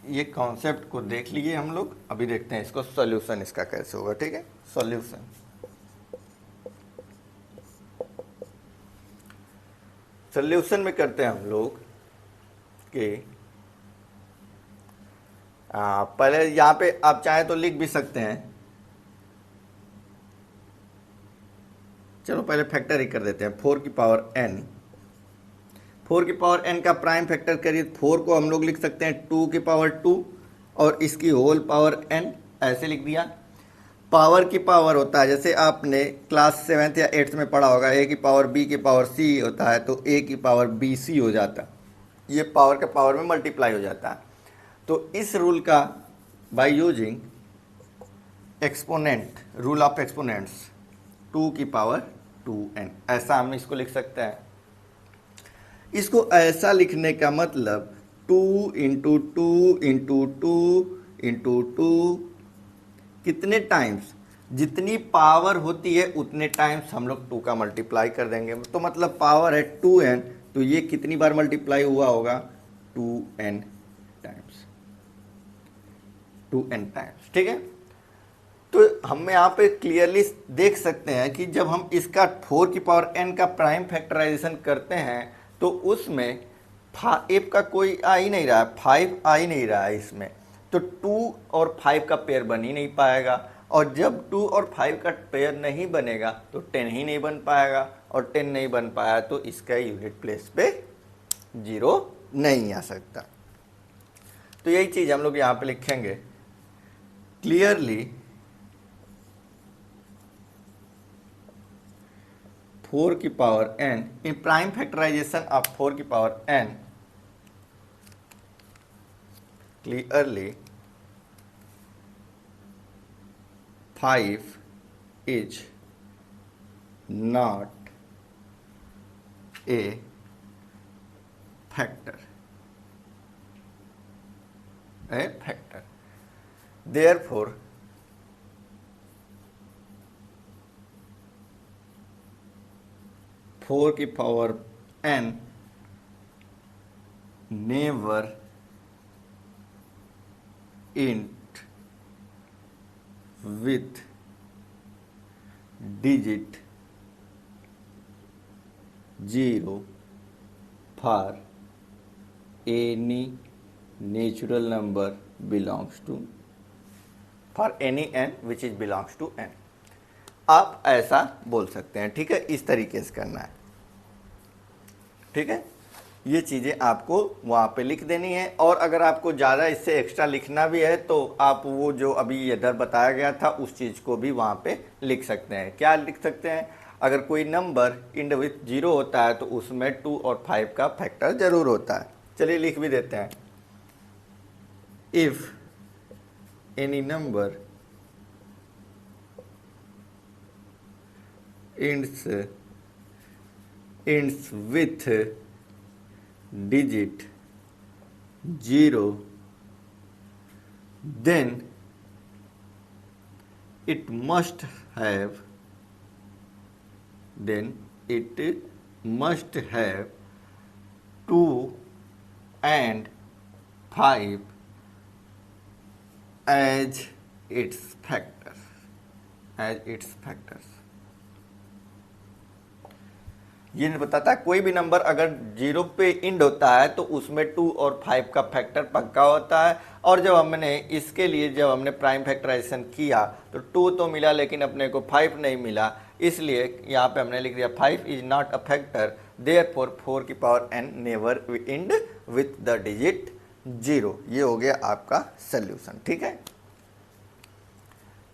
ये कॉन्सेप्ट को देख लीजिए हम लोग, अभी देखते हैं इसको सॉल्यूशन इसका कैसे होगा, ठीक है। सॉल्यूशन, सॉल्यूशन में करते हैं हम लोग कि पहले यहाँ पे आप चाहे तो लिख भी सकते हैं, चलो पहले फैक्टर ही कर देते हैं। 4 की पावर n, 4 की पावर n का प्राइम फैक्टर करिए, 4 को हम लोग लिख सकते हैं 2 की पावर 2 और इसकी होल पावर n, ऐसे लिख दिया। पावर की पावर होता है, जैसे आपने क्लास 7th या 8th में पढ़ा होगा, a की पावर b की पावर c होता है, तो a की पावर bc हो जाता है। ये पावर के पावर में मल्टीप्लाई हो जाता है। तो इस रूल का by using exponent, rule of exponents, 2 की पावर 2n, ऐसा हम इसको लिख सकते हैं। इसको ऐसा लिखने का मतलब 2 इंटू 2 इंटू 2 इंटू 2, कितने टाइम्स, जितनी पावर होती है उतने टाइम्स हम लोग 2 का मल्टीप्लाई कर देंगे। तो मतलब पावर है 2n, तो ये कितनी बार मल्टीप्लाई हुआ होगा? 2n टाइम्स, 2n टाइम्स, ठीक है। तो हम यहाँ पे क्लियरली देख सकते हैं कि जब हम इसका 4 की पावर n का प्राइम फैक्टराइजेशन करते हैं तो उसमें 5 का कोई आ ही नहीं रहा है, 5 आ ही नहीं रहा है इसमें, तो 2 और 5 का पेयर बन ही नहीं पाएगा। और जब 2 और 5 का पेयर नहीं बनेगा तो 10 ही नहीं बन पाएगा, और 10 नहीं बन पाया तो इसका यूनिट प्लेस पे जीरो नहीं आ सकता। तो यही चीज हम लोग यहाँ पे लिखेंगे क्लियरली, 4 की power n in prime factorization of 4 की power n, clearly 5 is not a factor, therefore 4 की power n never int with digit 0 for any natural number belongs to for any n which is belongs to n। आप ऐसा बोल सकते हैं, ठीक है, इस तरीके से करना है, ठीक है। ये चीज़ें आपको वहाँ पे लिख देनी है, और अगर आपको ज़्यादा इससे एक्स्ट्रा लिखना भी है तो आप वो जो अभी इधर बताया गया था उस चीज़ को भी वहाँ पे लिख सकते हैं। क्या लिख सकते हैं? अगर कोई नंबर इंड विथ 0 होता है तो उसमें 2 और 5 का फैक्टर ज़रूर होता है। चलिए लिख भी देते हैं, if any number ends with digit 0, then it must have 2 and 5 as its factors, ये नहीं बताता कोई भी नंबर अगर 0 पे इंड होता है तो उसमें 2 और 5 का फैक्टर पक्का होता है। और जब हमने प्राइम फैक्टराइजेशन किया तो 2 तो मिला लेकिन अपने को 5 नहीं मिला, इसलिए यहाँ पे हमने लिख दिया 5 is not a factor, therefore 4 की power n never end with the digit 0। ये हो गया आपका सल्यूशन, ठीक है।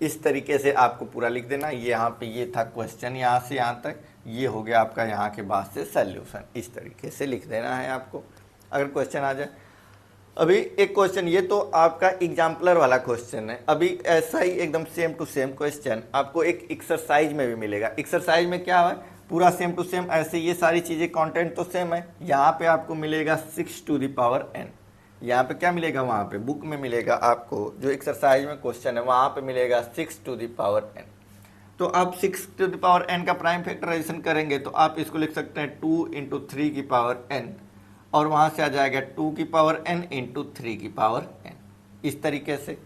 इस तरीके से आपको पूरा लिख देना। यहाँ पे ये था क्वेश्चन, यहाँ से यहाँ तक ये हो गया आपका, यहाँ के बाद से सल्यूशन। इस तरीके से लिख देना है आपको अगर क्वेश्चन आ जाए। अभी एक क्वेश्चन, ये तो आपका एग्जाम्पलर वाला क्वेश्चन है। अभी ऐसा ही एकदम सेम टू सेम क्वेश्चन आपको एक एक्सरसाइज में भी मिलेगा। एक्सरसाइज में क्या है, पूरा सेम टू सेम ऐसे ये सारी चीज़ें कंटेंट तो सेम है। यहाँ पे आपको मिलेगा 6 टू द पावर n। यहाँ पे क्या मिलेगा, वहाँ पे बुक में मिलेगा आपको, जो एक्सरसाइज में क्वेश्चन है वहाँ पे मिलेगा 6 टू द पावर n। तो आप 6 टू द पावर n का प्राइम फैक्टराइजेशन करेंगे तो आप इसको लिख सकते हैं 2 इंटू 3 की पावर n, और वहाँ से आ जाएगा 2 की पावर n इंटू 3 की पावर n, इस तरीके से।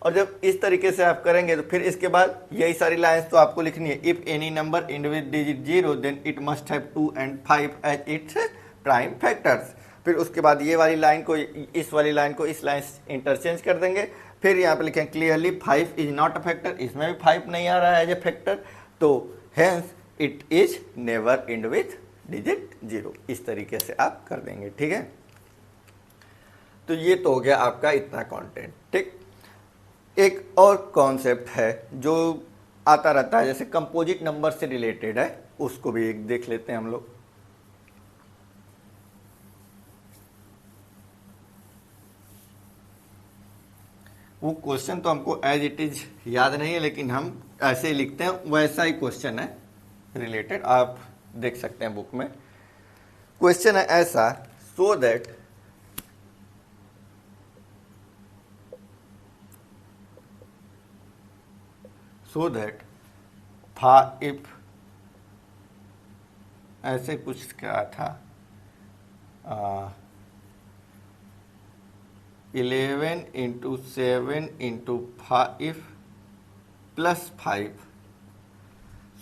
और जब इस तरीके से आप करेंगे तो फिर इसके बाद यही सारी लाइन्स तो आपको लिखनी है। If any number end with digit 0 then it must have 2 and 5 as its prime factors. फिर उसके बाद ये वाली लाइन को इस वाली लाइन को इस लाइन से इंटरचेंज कर देंगे। फिर यहाँ पे लिखें clearly 5 is not a factor, इसमें भी 5 नहीं आ रहा है एज ए फैक्टर, तो hence it is never end with digit 0। इस तरीके से आप कर देंगे, ठीक है। तो ये तो हो गया आपका इतना कंटेंट, ठीक। एक और कॉन्सेप्ट है जो आता रहता है, जैसे कंपोजिट नंबर से रिलेटेड है, उसको भी एक देख लेते हैं हम लोग। वो क्वेश्चन तो हमको एज इट इज याद नहीं है, लेकिन हम ऐसे ही लिखते हैं, वैसा ही क्वेश्चन है रिलेटेड, आप देख सकते हैं बुक में। क्वेश्चन है ऐसा, सो दैट इफ ऐसे कुछ क्या था, 11 into 7 into 5 plus 5,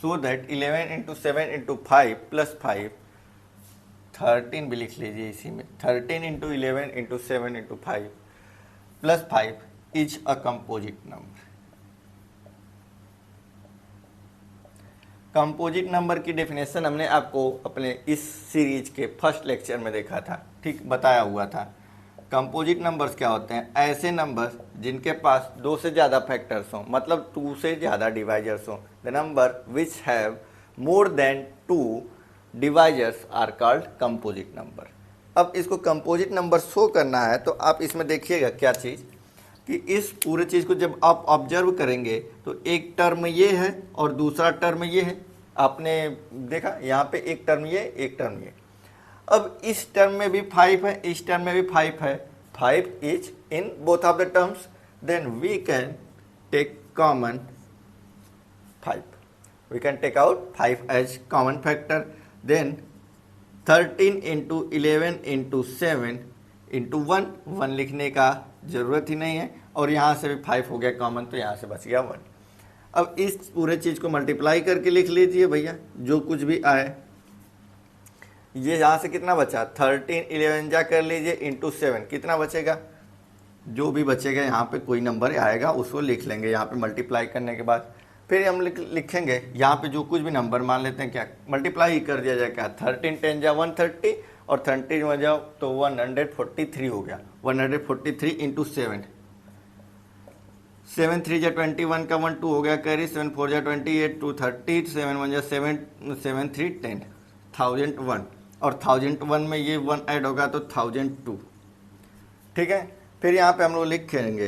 so that 11 into 7 into 5 plus 5, 13 भी लिख लीजिए इसी में, 13 into 11 into 7 into 5 plus 5 is a composite number. Composite number की डेफिनेशन हमने आपको अपने इस सीरीज के फर्स्ट लेक्चर में देखा था, ठीक, बताया हुआ था। कंपोजिट नंबर्स क्या होते हैं, ऐसे नंबर्स जिनके पास 2 से ज़्यादा फैक्टर्स हों, मतलब 2 से ज़्यादा डिवाइजर्स हों। The number which have more than 2 divisors are called composite number. अब इसको कंपोजिट नंबर शो करना है तो आप इसमें देखिएगा क्या चीज़, कि इस पूरे चीज़ को जब आप ऑब्जर्व करेंगे तो एक टर्म ये है और दूसरा टर्म ये है, आपने देखा यहाँ पे एक टर्म ये, एक टर्म ये। अब इस टर्म में भी 5 है, इस टर्म में भी 5 है, 5 is in both of the terms, then we can take common 5. We can take out 5 as common factor. Then 13 into 11 into 7 into 1, 1 लिखने का ज़रूरत ही नहीं है, और यहाँ से भी 5 हो गया कॉमन, तो यहाँ से बच गया 1. अब इस पूरे चीज़ को मल्टीप्लाई करके लिख लीजिए भैया, जो कुछ भी आए। ये यहाँ से कितना बचा, 13 11 जा कर लीजिए इंटू 7, कितना बचेगा, जो भी बचेगा यहाँ पे कोई नंबर आएगा उसको लिख लेंगे यहाँ पे मल्टीप्लाई करने के बाद। फिर हम लिखेंगे यहाँ पे जो कुछ भी नंबर मान लेते हैं, क्या मल्टीप्लाई ही कर दिया जाए, क्या 13 10 जा 130 और 30 में जाओ तो 143 हो गया, 143 इंटू 7, 7 3 जा 21 का 1 2 हो गया कैरी, 7 4 जा 28 2 30, 7 1 जा 7 7 3 10, 1001, और 1001 में ये 1 ऐड होगा तो 1002, ठीक है। फिर यहाँ पे हम लोग लिखेंगे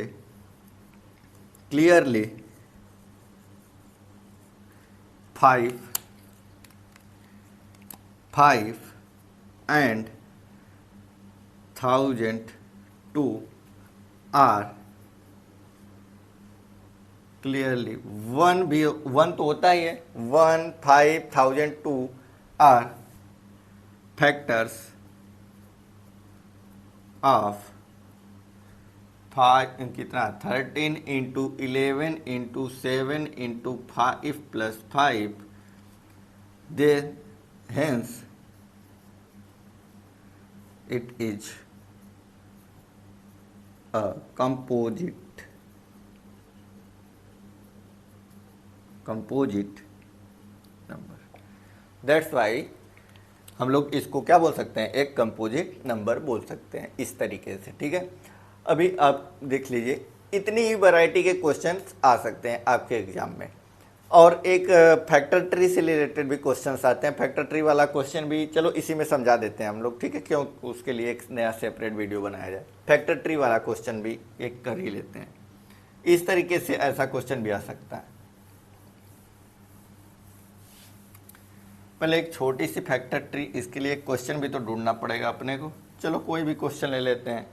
क्लियरली 5 and 1002 are clearly 1 भी 1 तो होता ही है, 1 5 1002 are factors of 5 कितना 13 into 11 into 7 into 5 plus 5, then hence it is a composite number. That's why हम लोग इसको क्या बोल सकते हैं, एक कंपोजिट नंबर बोल सकते हैं इस तरीके से, ठीक है। अभी आप देख लीजिए, इतनी ही वैरायटी के क्वेश्चंस आ सकते हैं आपके एग्जाम में, और एक फैक्टर ट्री से रिलेटेड भी क्वेश्चंस आते हैं। फैक्टर ट्री वाला क्वेश्चन भी चलो इसी में समझा देते हैं हम लोग, ठीक है, क्यों उसके लिए एक नया सेपरेट वीडियो बनाया जाए। फैक्टर ट्री वाला क्वेश्चन भी एक कर ही लेते हैं, इस तरीके से ऐसा क्वेश्चन भी आ सकता है। पहले एक छोटी सी फैक्टर ट्री, इसके लिए एक क्वेश्चन भी तो ढूंढना पड़ेगा अपने को। चलो कोई भी क्वेश्चन ले लेते हैं,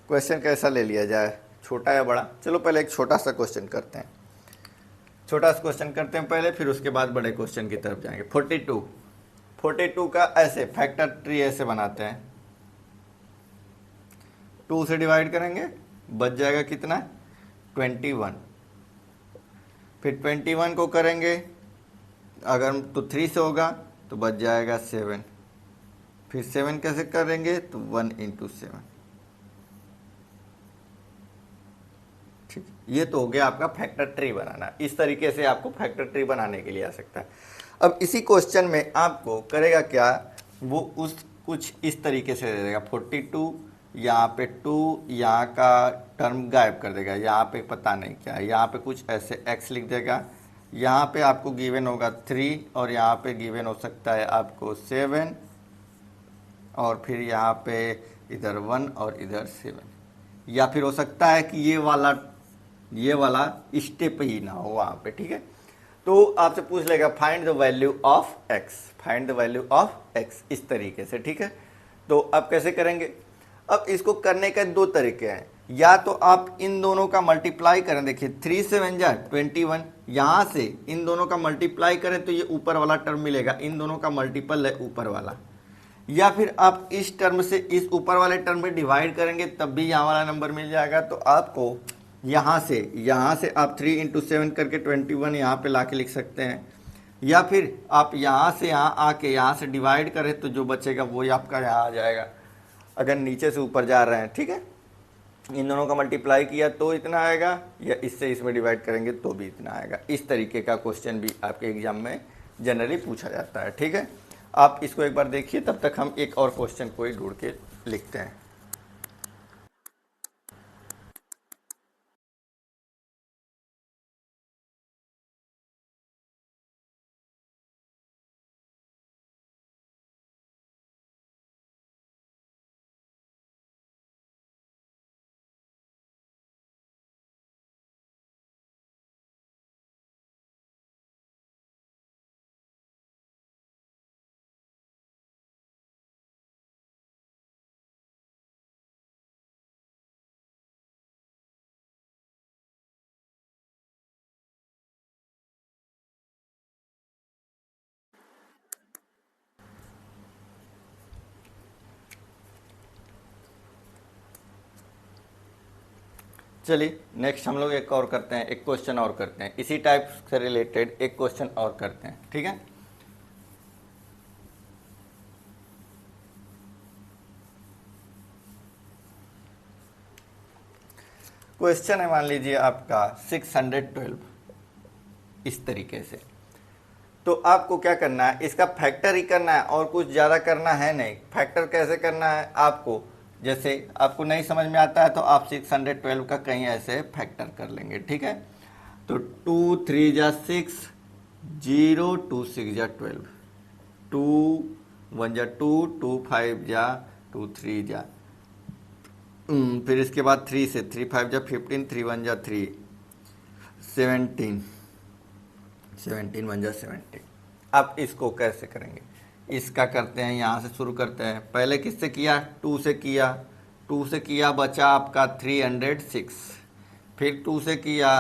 क्वेश्चन कैसा ले लिया जाए, छोटा या बड़ा। चलो पहले एक छोटा सा क्वेश्चन करते हैं, छोटा सा क्वेश्चन करते हैं पहले, फिर उसके बाद बड़े क्वेश्चन की तरफ जाएंगे। 42 का ऐसे फैक्टर ट्री ऐसे बनाते हैं, 2 से डिवाइड करेंगे, बच जाएगा कितना 21, फिर 21 को करेंगे अगर तो 3 से होगा तो बच जाएगा 7, फिर 7 कैसे करेंगे तो 1 इंटू 7, ठीक। ये तो हो गया आपका फैक्टर ट्री बनाना। इस तरीके से आपको फैक्टर ट्री बनाने के लिए आ सकता है। अब इसी क्वेश्चन में आपको करेगा क्या, वो उस कुछ इस तरीके से दे देगा 42, यहाँ पे 2, यहाँ का टर्म गायब कर देगा, यहाँ पे पता नहीं क्या है, यहाँ पे कुछ ऐसे x लिख देगा, यहाँ पे आपको गिवन होगा 3, और यहाँ पे गिवन हो सकता है आपको 7, और फिर यहाँ पे इधर 1 और इधर 7, या फिर हो सकता है कि ये वाला स्टेप ही ना हो वहाँ पे, ठीक है। तो आपसे पूछ लेगा find the value of x, find the value of x, इस तरीके से, ठीक है। तो अब कैसे करेंगे, अब इसको करने के 2 तरीके हैं। या तो आप इन दोनों का मल्टीप्लाई करें, देखिए 3 7 जा 21, यहाँ से इन दोनों का मल्टीप्लाई करें तो ये ऊपर वाला टर्म मिलेगा, इन दोनों का मल्टीपल है ऊपर वाला। या फिर आप इस टर्म से इस ऊपर वाले टर्म में डिवाइड करेंगे तब भी यहाँ वाला नंबर मिल जाएगा। तो आपको यहाँ से आप 3 इंटू 7 करके 21 यहाँ पे ला के लिख सकते हैं, या फिर आप यहाँ से यहाँ आके यहाँ से डिवाइड करें तो जो बचेगा वही आपका यहाँ आ जाएगा, अगर नीचे से ऊपर जा रहे हैं, ठीक है। इन दोनों का मल्टीप्लाई किया तो इतना आएगा, या इससे इसमें डिवाइड करेंगे तो भी इतना आएगा। इस तरीके का क्वेश्चन भी आपके एग्जाम में जनरली पूछा जाता है, ठीक है। आप इसको एक बार देखिए, तब तक हम एक और क्वेश्चन कोई ढूंढ के लिखते हैं। चलिए नेक्स्ट हम लोग एक और करते हैं, एक क्वेश्चन और करते हैं, इसी टाइप से रिलेटेड एक क्वेश्चन और करते हैं, ठीक है। क्वेश्चन है मान लीजिए आपका 612 इस तरीके से। तो आपको क्या करना है, इसका फैक्टर ही करना है और कुछ ज़्यादा करना है नहीं। फैक्टर कैसे करना है आपको, जैसे आपको नहीं समझ में आता है तो आप 612 का कहीं ऐसे फैक्टर कर लेंगे, ठीक है। तो 2 3 जा 6, 0 2 6 जा 12, 2 1 जा 2, 2 5 जा 2 3 जा, फिर इसके बाद 3 से 3 5 जा 15, 3 1 जा 3, 17, 17 1 जा 17। अब इसको कैसे करेंगे, इसका करते हैं, यहाँ से शुरू करते हैं। पहले किससे किया, 2 से किया, 2 से किया बचा आपका 306, फिर 2 से किया,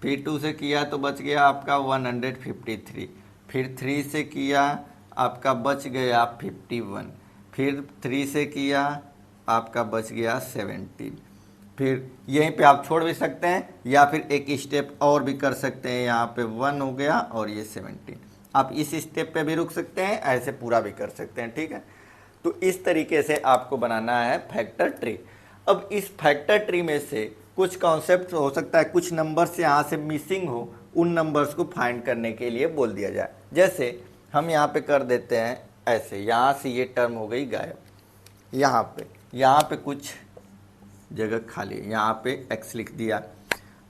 फिर 2 से किया तो बच गया आपका 153, फिर 3 से किया आपका बच गया 51, फिर 3 से किया आपका बच गया 17। फिर यहीं पे आप छोड़ भी सकते हैं या फिर एक स्टेप और भी कर सकते हैं, यहाँ पे 1 हो गया और ये 17। आप इस स्टेप पे भी रुक सकते हैं, ऐसे पूरा भी कर सकते हैं, ठीक है। तो इस तरीके से आपको बनाना है फैक्टर ट्री। अब इस फैक्टर ट्री में से कुछ कॉन्सेप्ट हो सकता है, कुछ नंबर्स यहाँ से मिसिंग हो, उन नंबर्स को फाइंड करने के लिए बोल दिया जाए। जैसे हम यहाँ पे कर देते हैं ऐसे, यहाँ से ये टर्म हो गई गायब, यहाँ पे कुछ जगह खाली, यहाँ पे x लिख दिया,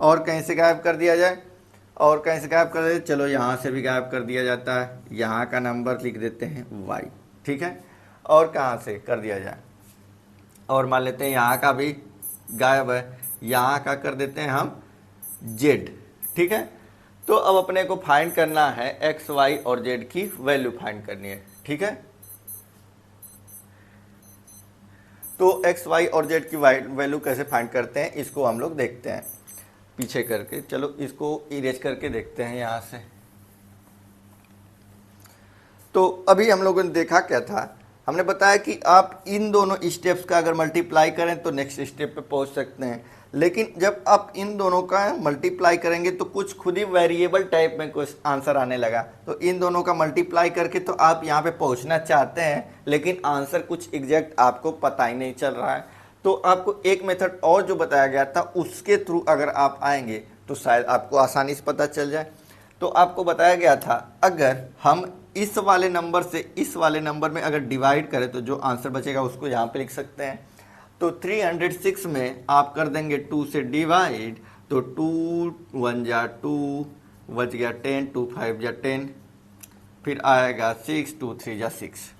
और कहीं से गायब कर दिया जाए, और कहीं से गायब कर देते, चलो यहाँ से भी गायब कर दिया जाता है, यहाँ का नंबर लिख देते हैं y, ठीक है। और कहाँ से कर दिया जाए, और मान लेते हैं यहाँ का भी गायब है, यहाँ का कर देते हैं हम z, ठीक है। तो अब अपने को फाइंड करना है x, y और z की वैल्यू फाइंड करनी है, ठीक है। तो x, y और z की वैल्यू कैसे फाइंड करते हैं, इसको हम लोग देखते हैं पीछे करके। चलो इसको इरेज करके देखते हैं यहाँ से। तो अभी हम लोगों ने देखा क्या था, हमने बताया कि आप इन दोनों स्टेप्स का अगर मल्टीप्लाई करें तो नेक्स्ट स्टेप पे पहुंच सकते हैं। लेकिन जब आप इन दोनों का मल्टीप्लाई करेंगे तो कुछ खुद ही वेरिएबल टाइप में कुछ आंसर आने लगा। तो इन दोनों का मल्टीप्लाई करके तो आप यहाँ पे पहुँचना चाहते हैं, लेकिन आंसर कुछ एग्जैक्ट आपको पता ही नहीं चल रहा है। तो आपको एक मेथड और जो बताया गया था उसके थ्रू अगर आप आएंगे तो शायद आपको आसानी से पता चल जाए। तो आपको बताया गया था अगर हम इस वाले नंबर से इस वाले नंबर में अगर डिवाइड करें तो जो आंसर बचेगा उसको यहाँ पे लिख सकते हैं। तो 306 में आप कर देंगे 2 से डिवाइड, तो 2 1 जा 2, बच गया 10, 2 5 जा 10, फिर आएगा 6, 2 3 जा 6।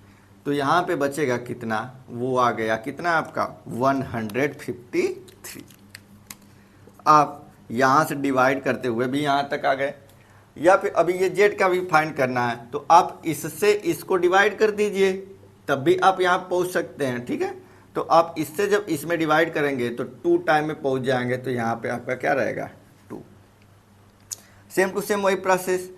तो यहाँ पे बचेगा कितना, वो आ गया कितना आपका 153। आप यहाँ से डिवाइड करते हुए भी यहाँ तक आ गए। या फिर अभी ये जेड का भी फाइंड करना है तो आप इससे इसको डिवाइड कर दीजिए, तब भी आप यहाँ पहुँच सकते हैं, ठीक है। तो आप इससे जब इसमें डिवाइड करेंगे तो 2 टाइम में पहुँच जाएंगे, तो यहाँ पे आपका क्या रहेगा 2। सेम टू सेम वही प्रोसेस,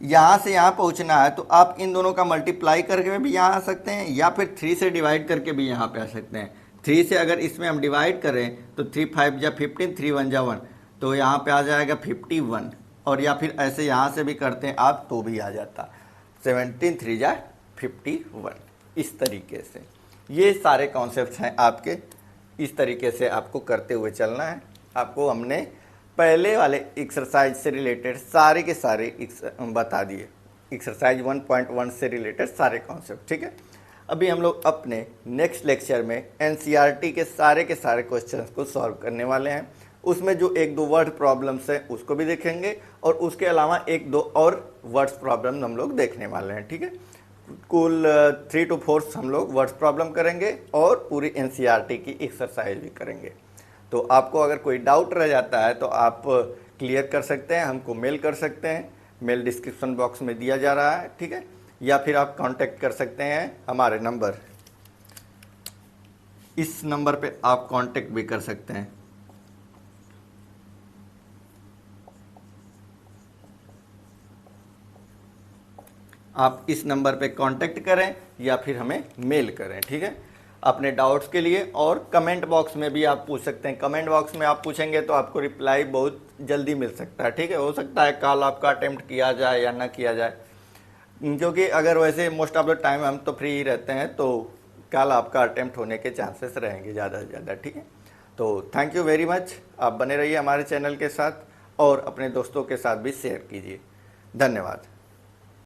यहाँ से यहाँ पहुँचना है तो आप इन दोनों का मल्टीप्लाई करके भी यहाँ आ सकते हैं, या फिर 3 से डिवाइड करके भी यहाँ पे आ सकते हैं। 3 से अगर इसमें हम डिवाइड करें तो 3 5 जा 15, 3 1 जा 1, तो यहाँ पे आ जाएगा 51। और या फिर ऐसे यहाँ से भी करते हैं आप तो भी आ जाता 17, 3 जा 51। इस तरीके से ये सारे कॉन्सेप्ट हैं आपके, इस तरीके से आपको करते हुए चलना है। आपको हमने पहले वाले एक्सरसाइज से रिलेटेड सारे के सारे बता दिए, एक्सरसाइज 1.1 से रिलेटेड सारे कॉन्सेप्ट, ठीक है। अभी हम लोग अपने नेक्स्ट लेक्चर में एनसीईआरटी के सारे क्वेश्चंस को सॉल्व करने वाले हैं। उसमें जो 1-2 वर्ड प्रॉब्लम्स है उसको भी देखेंगे, और उसके अलावा 1-2 और वर्ड्स प्रॉब्लम हम लोग देखने वाले हैं, ठीक है। कुल 3 to 4 हम लोग वर्ड्स प्रॉब्लम करेंगे और पूरी एनसीईआरटी की एक्सरसाइज भी करेंगे। तो आपको अगर कोई डाउट रह जाता है तो आप क्लियर कर सकते हैं, हमको मेल कर सकते हैं, मेल डिस्क्रिप्शन बॉक्स में दिया जा रहा है, ठीक है। या फिर आप कांटेक्ट कर सकते हैं हमारे नंबर, इस नंबर पे आप कांटेक्ट भी कर सकते हैं। आप इस नंबर पे कांटेक्ट करें या फिर हमें मेल करें, ठीक है। अपने डाउट्स के लिए। और कमेंट बॉक्स में भी आप पूछ सकते हैं। कमेंट बॉक्स में आप पूछेंगे तो आपको रिप्लाई बहुत जल्दी मिल सकता है, ठीक है। हो सकता है कल आपका अटेम्प्ट किया जाए या ना किया जाए, क्योंकि अगर वैसे मोस्ट ऑफ द टाइम हम तो फ्री ही रहते हैं, तो कल आपका अटेम्प्ट होने के चांसेस रहेंगे ज़्यादा से ज़्यादा, ठीक है। तो थैंक यू वेरी मच। आप बने रहिए हमारे चैनल के साथ और अपने दोस्तों के साथ भी शेयर कीजिए। धन्यवाद।